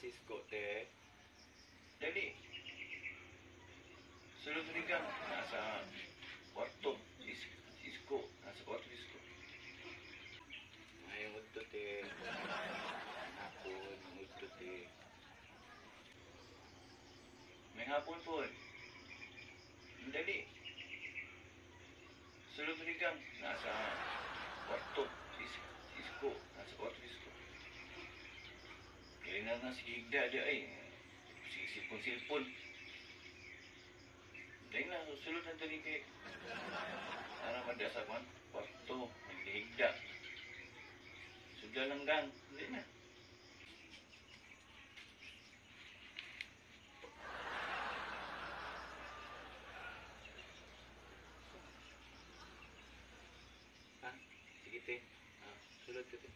Sisko te. Dali. Sulod rin ka. Nasa kwarto. Sisko. Nasa kwarto Sisko. Ngayong udto te. Hapon. Udto te. May hapon po. Dali. Sulod rin ka. Nasa kwarto. Sisko. Nasa kwarto Sisko. Kaya na si Higda dia ay. Silpon. Dahil na, susulod na tali kay. Para madasa ko. Kwarto. Higda. Sudla lang gang. Hindi na. Ha? Sige te. Sulod ka te.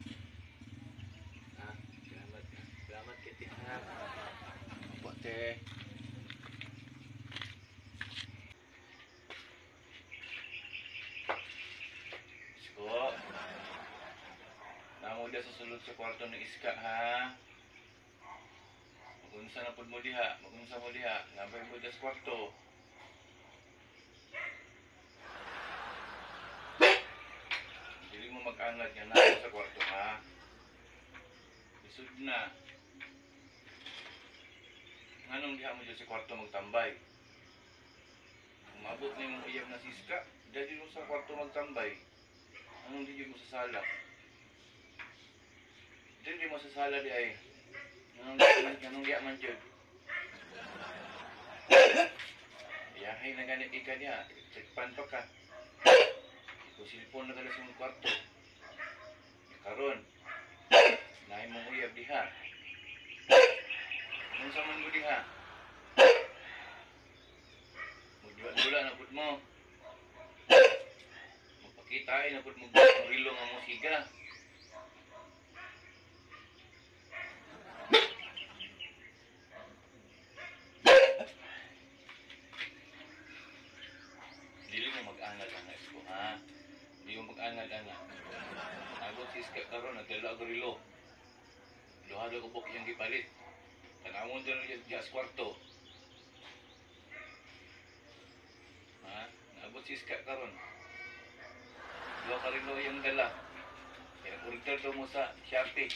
Salamat ka. Salamat ka te. Apa te? Isko. Namo dia susulod sa kwarto ni Iska ha. Magunsa na pud mo diha, magunsa mo diha. Ngabay mo dia sa kwarto. Dili mo mag-angat nga namo sa kwarto ha. Isud na. Nganong diha mo dyan sa kwarto magtambay? Kung mabot na yung iyab na siska, dyan mo sa kwarto magtambay. Anong di mo sa sala? Dyan di mo sa sala di ay. Anong diha man dyan? Iyahay na ganit ika niya. Checkpan pa ka. Kung silpon na talaga sa mong kwarto. Karon. Nahin mong uyab diha. Nung sa man mo diha. Magdula na pud mo. Magpakitain na pud mo ang rilo nga musika. Dili mo mag-angal-angal ko ha. Dili mo mag-angal-angal. Agot si Iska karon nagdala og rilo. Duha-duha ko buk iyang gipalit. Tanawon doon yung sa kwarto. Ha? Naabot si Iska karon. Dua ka rilo yung dala. Kaya nag-order daw mo sa Shopee.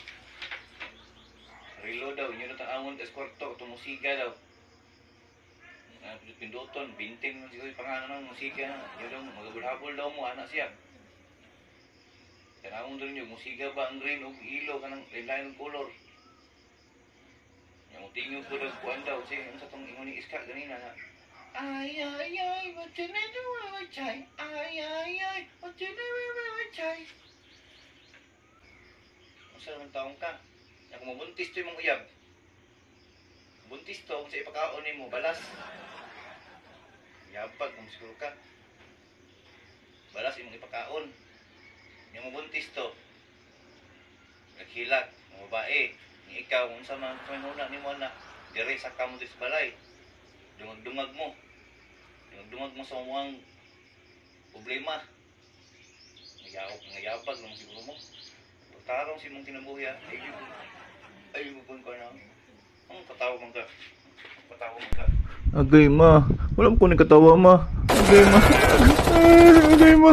Rilo daw. Yun na tanawon sa kwarto. Ito musika daw. Pinduton. Bintin mo siguro yung pangalan ng musika. Yun daw. Magabulhabol daw mo. Anak siya. Tanawon doon yung musika ba ang green o ilo ka ng lain color. Yang tingin po daw kuhan daw siya. Yung sa itong ingon ni Iska ganina na. Ay, ay, ay, what you need to chay. Ay, ay, ay, what you need to chay. Masa naman taong ka? Kung mabuntis to yung mga uyab. Buntis to, kung sa ipakaon mo, balas. Yabag, kung siguro ka. Balas yung ipakaon. Yung mabuntis to. Naghilat, mga babae. Ikaw, kung sa mga muna ni mo na, dire sa kamo sa balay. Dungag-dungag mo. Dungag-dungag mo sa mga problema. Ngayabag lang siguro mo. Pagtarong si mong kinabuhi ha. Ay, bubun ka na. Ang patawa man ka. Patawa man ka. Agay ma. Wala mo ko nagkatawa ma. Agay ma. Agay ma.